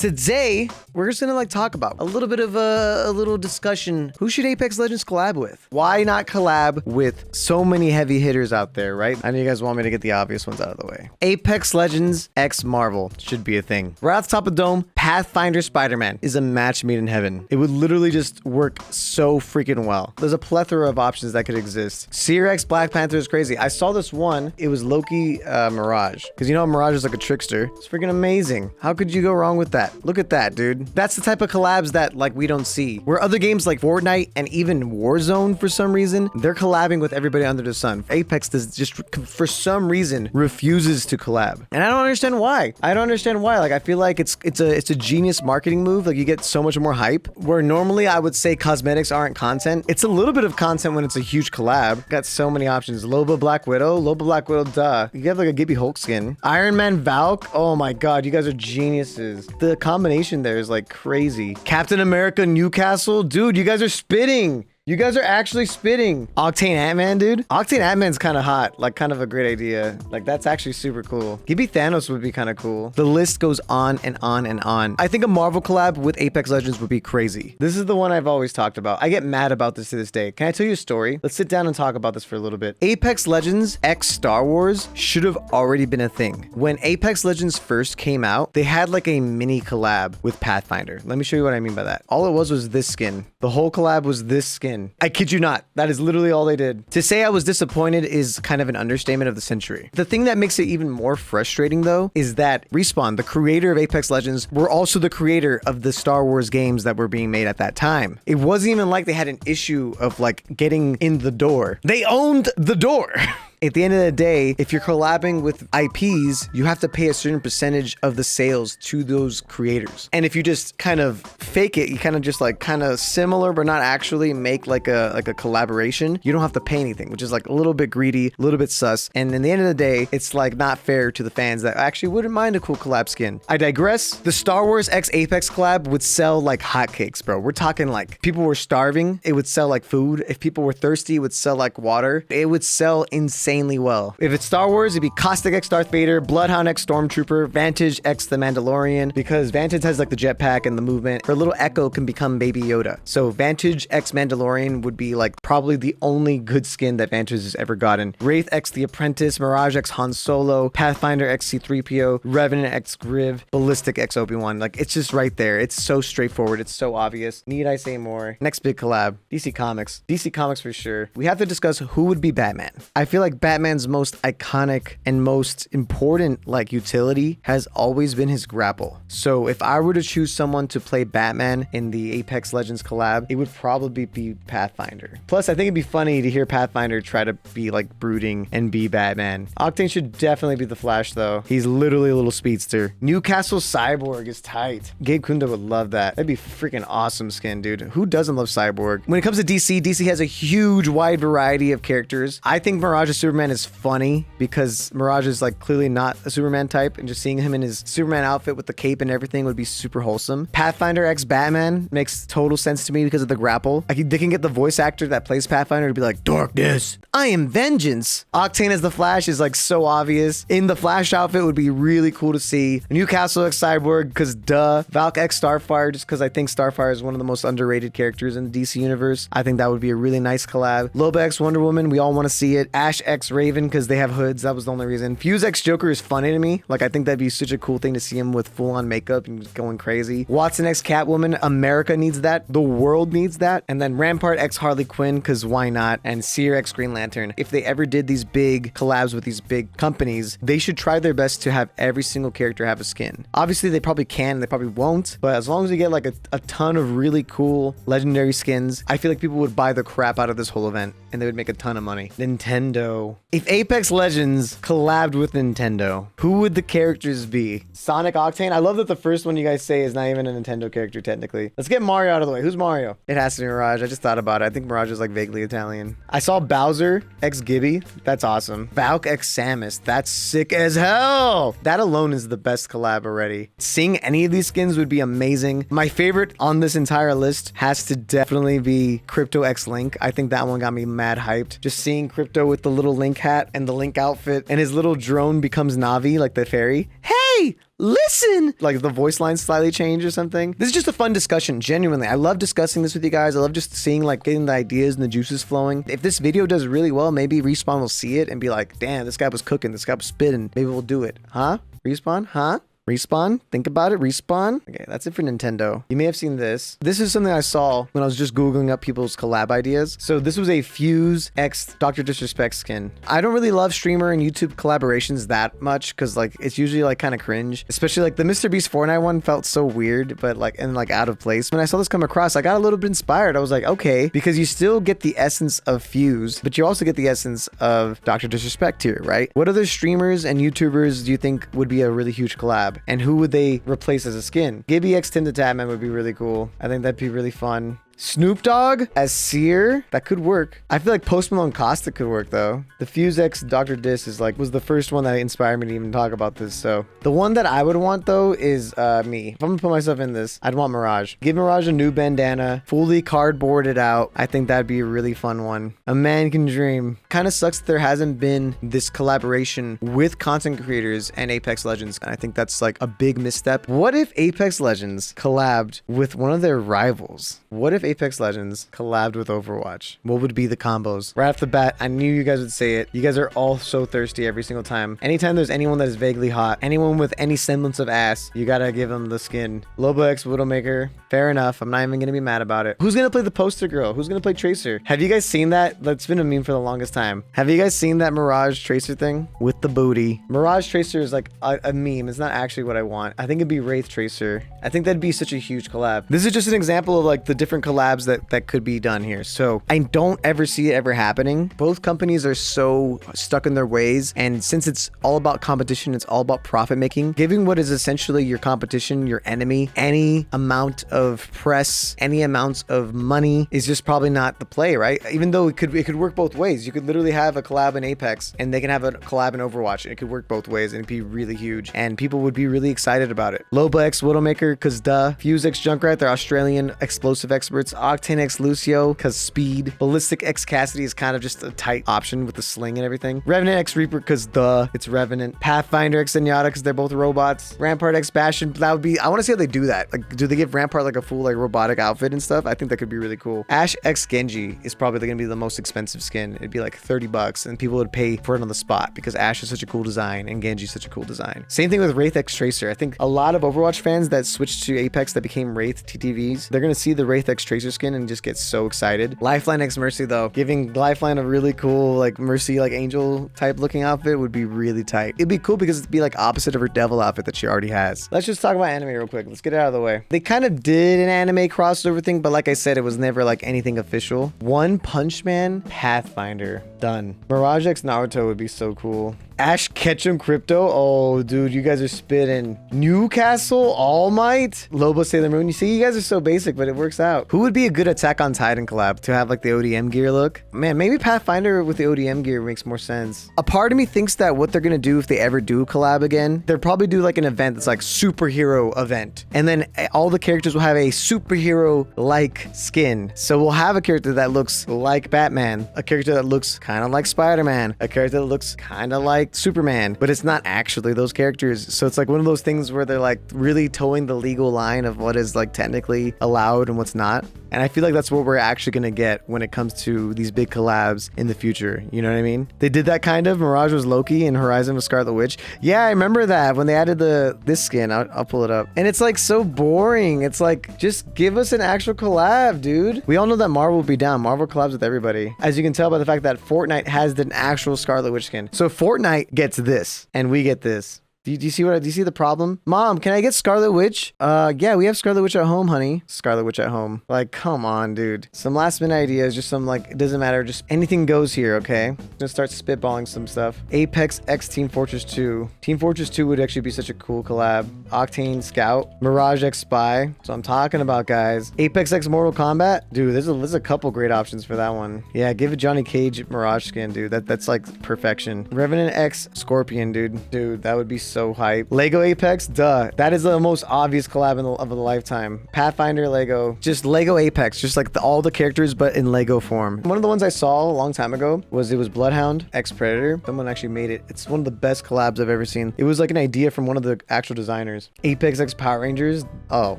Today, we're just gonna like talk about a little bit of a little discussion. Who should Apex Legends collab with? Why not collab with so many heavy hitters out there, right? I know you guys want me to get the obvious ones out of the way. Apex Legends x Marvel should be a thing. Right off the top of the dome, Pathfinder Spider-Man is a match made in heaven. It would literally just work so freaking well. There's a plethora of options that could exist. Seer x Black Panther is crazy. I saw this one. It was Loki Mirage. Because you know Mirage is like a trickster. It's freaking amazing. How could you go wrong with that? Look at that, dude. That's the type of collabs that like we don't see. Where other games like Fortnite and even Warzone, for some reason, they're collabing with everybody under the sun. Apex does just, for some reason, refuses to collab. And I don't understand why. Like, I feel like it's a genius marketing move. Like, you get so much more hype. Where normally I would say cosmetics aren't content. It's a little bit of content when it's a huge collab. Got so many options. Loba Black Widow, duh. You have like a Gibby Hulk skin. Iron Man Valk. Oh my god, you guys are geniuses. The combination there is like crazy. Captain America Newcastle. Dude, you guys are spitting. You guys are actually spitting. Octane Ant-Man, dude. Octane Ant-Man's kind of hot. Like, kind of a great idea. Like, that's actually super cool. Gibby Thanos would be kind of cool. The list goes on and on and on. I think a Marvel collab with Apex Legends would be crazy. This is the one I've always talked about. I get mad about this to this day. Can I tell you a story? Let's sit down and talk about this for a little bit. Apex Legends x Star Wars should have already been a thing. When Apex Legends first came out, they had like a mini collab with Pathfinder. Let me show you what I mean by that. All it was this skin. The whole collab was this skin. I kid you not. That is literally all they did. To say I was disappointed is kind of an understatement of the century. The thing that makes it even more frustrating though is that Respawn, the creator of Apex Legends, were also the creator of the Star Wars games that were being made at that time. It wasn't even like they had an issue of like getting in the door. They owned the door. At the end of the day, if you're collabing with IPs, you have to pay a certain percentage of the sales to those creators. And if you just kind of fake it, you kind of just like kind of similar, but not actually make like a collaboration, you don't have to pay anything, which is like a little bit greedy, a little bit sus. And in the end of the day, it's like not fair to the fans that actually wouldn't mind a cool collab skin. I digress. The Star Wars x Apex collab would sell like hotcakes, bro. We're talking like people were starving. It would sell like food. If people were thirsty, it would sell like water. It would sell insanely well. If it's Star Wars, it'd be Caustic x Darth Vader, Bloodhound x Stormtrooper, Vantage x The Mandalorian, because Vantage has like the jetpack and the movement. Her little Echo can become Baby Yoda. So Vantage x Mandalorian would be like probably the only good skin that Vantage has ever gotten. Wraith x The Apprentice, Mirage x Han Solo, Pathfinder x C-3PO, Revenant x Griv, Ballistic x Obi-Wan. Like, it's just right there. It's so straightforward. It's so obvious. Need I say more? Next big collab, DC Comics. DC Comics for sure. We have to discuss who would be Batman. I feel like Batman's most iconic and most important like utility has always been his grapple. So if I were to choose someone to play Batman in the Apex Legends collab, it would probably be Pathfinder. Plus, I think it'd be funny to hear Pathfinder try to be like brooding and be Batman. Octane should definitely be the Flash though. He's literally a little speedster. Newcastle Cyborg is tight. Gabe Kunda would love that. That'd be freaking awesome skin, dude. Who doesn't love Cyborg? When it comes to DC, DC has a huge wide variety of characters. I think Mirage of Superman is funny because Mirage is like clearly not a Superman type, and just seeing him in his Superman outfit with the cape and everything would be super wholesome. Pathfinder x Batman makes total sense to me because of the grapple. They can get the voice actor that plays Pathfinder to be like, darkness, I am vengeance. Octane as the Flash is like so obvious. In the Flash outfit would be really cool to see. Newcastle x Cyborg, because duh. Valk x Starfire, just because I think Starfire is one of the most underrated characters in the DC universe. I think that would be a really nice collab. Loba x Wonder Woman, we all want to see it. Ash x Raven, because they have hoods. That was the only reason. Fuse x Joker is funny to me. Like, I think that'd be such a cool thing to see him with full-on makeup and going crazy. Watson x Catwoman, America needs that. The world needs that. And then Rampart x Harley Quinn, because why not? And Seer x Green Lantern. If they ever did these big collabs with these big companies, they should try their best to have every single character have a skin. Obviously, they probably can, they probably won't, but as long as you get like a ton of really cool legendary skins, I feel like people would buy the crap out of this whole event and they would make a ton of money. Nintendo. If Apex Legends collabed with Nintendo, who would the characters be? Sonic, Octane? I love that the first one you guys say is not even a Nintendo character technically. Let's get Mario out of the way. Who's Mario? It has to be Mirage. I just thought about it. I think Mirage is like vaguely Italian. I saw Bowser x Gibby. That's awesome. Valk x Samus. That's sick as hell. That alone is the best collab already. Seeing any of these skins would be amazing. My favorite on this entire list has to definitely be Crypto x Link. I think that one got me mad hyped. Just seeing Crypto with the little Link hat and the Link outfit, and his little drone becomes Navi, like the fairy. Hey! hey, listen, like the voice line slightly changed or something. This is just a fun discussion. Genuinely, I love discussing this with you guys. I love just seeing, like, getting the ideas and the juices flowing. If this video does really well, maybe Respawn will see it and be like, damn, this guy was cooking, this guy was spitting, maybe we'll do it. Huh? Respawn? Huh? Respawn? Think about it. Respawn? Okay, that's it for Nintendo. You may have seen this. This is something I saw when I was just Googling up people's collab ideas. So this was a Fuse X Dr. Disrespect skin. I don't really love streamer and YouTube collaborations that much because, like, it's usually, like, kind of cringe. Especially, like, the Mr. Beast Fortnite one felt so weird, but, like, and, like, out of place. When I saw this come across, I got a little bit inspired. I was like, okay, because you still get the essence of Fuse, but you also get the essence of Dr. Disrespect here, right? What other streamers and YouTubers do you think would be a really huge collab? And who would they replace as a skin? Gibby X Tim the Tatman would be really cool. I think that'd be really fun. Snoop Dogg as Seer, that could work. I feel like Post Malone Costa could work though. The Fuse X Dr. Dis is like was the first one that inspired me to even talk about this. So the one that I would want though is me. If I'm gonna put myself in this, I'd want Mirage. Give Mirage a new bandana, fully cardboarded out. I think that'd be a really fun one. A man can dream. Kind of sucks that there hasn't been this collaboration with content creators and Apex Legends. And I think that's like a big misstep. What if Apex Legends collabed with one of their rivals? What if Apex Legends collabed with Overwatch? What would be the combos? Right off the bat, I knew you guys would say it. You guys are all so thirsty every single time. Anytime there's anyone that is vaguely hot, anyone with any semblance of ass, you gotta give them the skin. Lobo X Widowmaker, fair enough. I'm not even gonna be mad about it. Who's gonna play the poster girl? Who's gonna play Tracer? Have you guys seen that? That's been a meme for the longest time. Have you guys seen that Mirage Tracer thing? With the booty. Mirage Tracer is like a meme. It's not actually what I want. I think it'd be Wraith Tracer. I think that'd be such a huge collab. This is just an example of like the different collabs that could be done here. So I don't ever see it ever happening. Both companies are so stuck in their ways, and since it's all about competition, it's all about profit making, giving what is essentially your competition, your enemy, any amount of press, any amounts of money is just probably not the play, right? Even though it could work both ways. You could literally have a collab in Apex and they can have a collab in Overwatch, and it could work both ways and it'd be really huge and people would be really excited about it. Loba X Widowmaker, because duh. Fuse X Junkrat, they're Australian explosive experts. Octane X Lucio, because speed. Ballistic X Cassidy is kind of just a tight option with the sling and everything. Revenant X Reaper, because duh, it's Revenant. Pathfinder X Zenyatta, because they're both robots. Rampart X Bastion, that would be, I want to see how they do that. Like, do they give Rampart like a full like robotic outfit and stuff? I think that could be really cool. Ash X Genji is probably going to be the most expensive skin. It'd be like $30 and people would pay for it on the spot because Ash is such a cool design and Genji is such a cool design. Same thing with Wraith X Tracer. I think a lot of Overwatch fans that switched to Apex that became Wraith TTVs, they're going to see the Wraith X Tracer skin and just get so excited. Lifeline X Mercy though, giving Lifeline a really cool like Mercy like angel type looking outfit would be really tight. It'd be cool because it'd be like opposite of her devil outfit that she already has. Let's just talk about anime real quick. Let's get it out of the way. They kind of did an anime crossover thing, but like I said, it was never like anything official. One Punch Man, Pathfinder, done. Mirage X Naruto would be so cool. Ash Ketchum Crypto. Oh, dude, you guys are spitting. Newcastle All Might. Lobo Sailor Moon. You see, you guys are so basic, but it works out. Who would be a good Attack on Titan collab to have like the ODM gear look? Man, maybe Pathfinder with the ODM gear makes more sense. A part of me thinks that what they're gonna do if they ever do collab again, they'll probably do like an event that's like superhero event, and then all the characters will have a superhero like skin. So we'll have a character that looks like Batman, a character that looks kind of like Spider-Man, a character that looks kind of like Superman, but it's not actually those characters. So it's like one of those things where they're like really towing the legal line of what is like technically allowed and what's not. And I feel like that's what we're actually gonna get when it comes to these big collabs in the future. You know what I mean? They did that kind of. Mirage was Loki and Horizon was Scarlet Witch. Yeah, I remember that when they added this skin. I'll pull it up. And it's like so boring. It's like, just give us an actual collab, dude. We all know that Marvel will be down. Marvel collabs with everybody. As you can tell by the fact that Fortnite has an actual Scarlet Witch skin. So Fortnite gets this and we get this. Do you see the problem? Mom, can I get Scarlet Witch? Yeah, we have Scarlet Witch at home, honey. Scarlet Witch at home. Like, come on, dude. Some last minute ideas, just some like, it doesn't matter. Just anything goes here, okay? I'm gonna start spitballing some stuff. Apex X Team Fortress 2. Team Fortress 2 would actually be such a cool collab. Octane Scout. Mirage X Spy. So I'm talking about, guys. Apex X Mortal Kombat. Dude, there's a couple great options for that one. Yeah, give it Johnny Cage Mirage skin, dude. That's like perfection. Revenant X Scorpion, dude. Dude, that would be so so hype. Lego Apex, duh. That is the most obvious collab of a lifetime. Pathfinder, Lego, just Lego Apex, just like all the characters, but in Lego form. One of the ones I saw a long time ago was Bloodhound X Predator. Someone actually made it. It's one of the best collabs I've ever seen. It was like an idea from one of the actual designers. Apex X Power Rangers. Oh,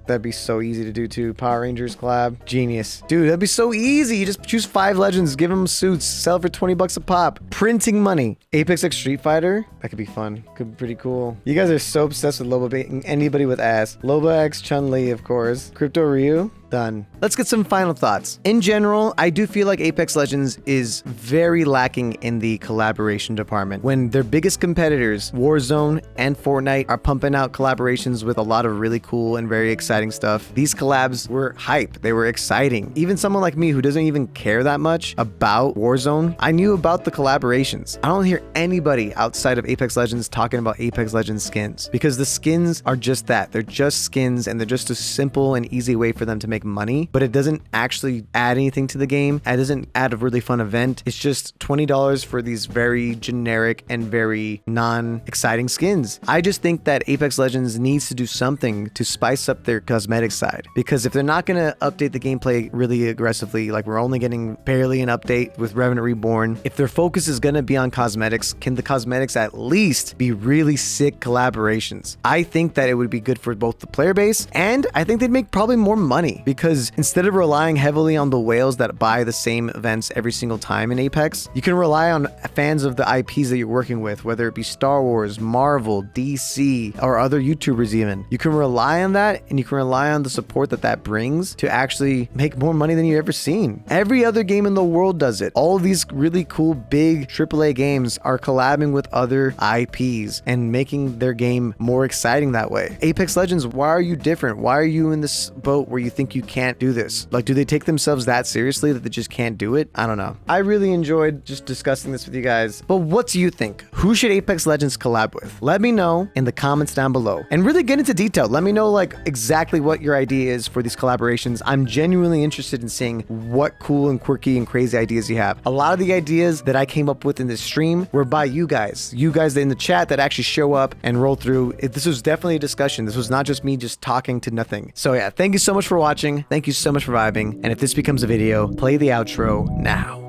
that'd be so easy to do too. Power Rangers collab. Genius. Dude, that'd be so easy. You just choose 5 legends, give them suits, sell for 20 bucks a pop. Printing money. Apex X Street Fighter. That could be fun. Could be pretty cool. You guys are so obsessed with Loba baiting anybody with ass. Loba X Chun-Li, of course. Crypto Ryu. Done. Let's get some final thoughts. In general, I do feel like Apex Legends is very lacking in the collaboration department. When their biggest competitors, Warzone and Fortnite, are pumping out collaborations with a lot of really cool and very exciting stuff, these collabs were hype. They were exciting. Even someone like me who doesn't even care that much about Warzone, I knew about the collaborations. I don't hear anybody outside of Apex Legends talking about Apex Legends skins, because the skins are just that. They're just skins, and they're just a simple and easy way for them to make money, but it doesn't actually add anything to the game. It doesn't add a really fun event. It's just $20 for these very generic and very non-exciting skins. I just think that Apex Legends needs to do something to spice up their cosmetic side, because if they're not going to update the gameplay really aggressively, like we're only getting barely an update with Revenant Reborn, if their focus is going to be on cosmetics, can the cosmetics at least be really sick collaborations? I think that it would be good for both the player base, and I think they'd make probably more money, because instead of relying heavily on the whales that buy the same events every single time in Apex, you can rely on fans of the IPs that you're working with, whether it be Star Wars, Marvel, DC, or other YouTubers even. You can rely on that, and you can rely on the support that that brings to actually make more money than you've ever seen. Every other game in the world does it. All of these really cool big AAA games are collabing with other IPs and making their game more exciting that way. Apex Legends, why are you different? Why are you in this boat where you think you can't do this? Like, do they take themselves that seriously that they just can't do it? I don't know. I really enjoyed just discussing this with you guys. But what do you think? Who should Apex Legends collab with? Let me know in the comments down below, and really get into detail. Let me know like exactly what your idea is for these collaborations. I'm genuinely interested in seeing what cool and quirky and crazy ideas you have. A lot of the ideas that I came up with in this stream were by you guys in the chat that actually show up and roll through. This was definitely a discussion. This was not just me just talking to nothing. So yeah, thank you so much for watching. Thank you so much for vibing. And if this becomes a video, play the outro now.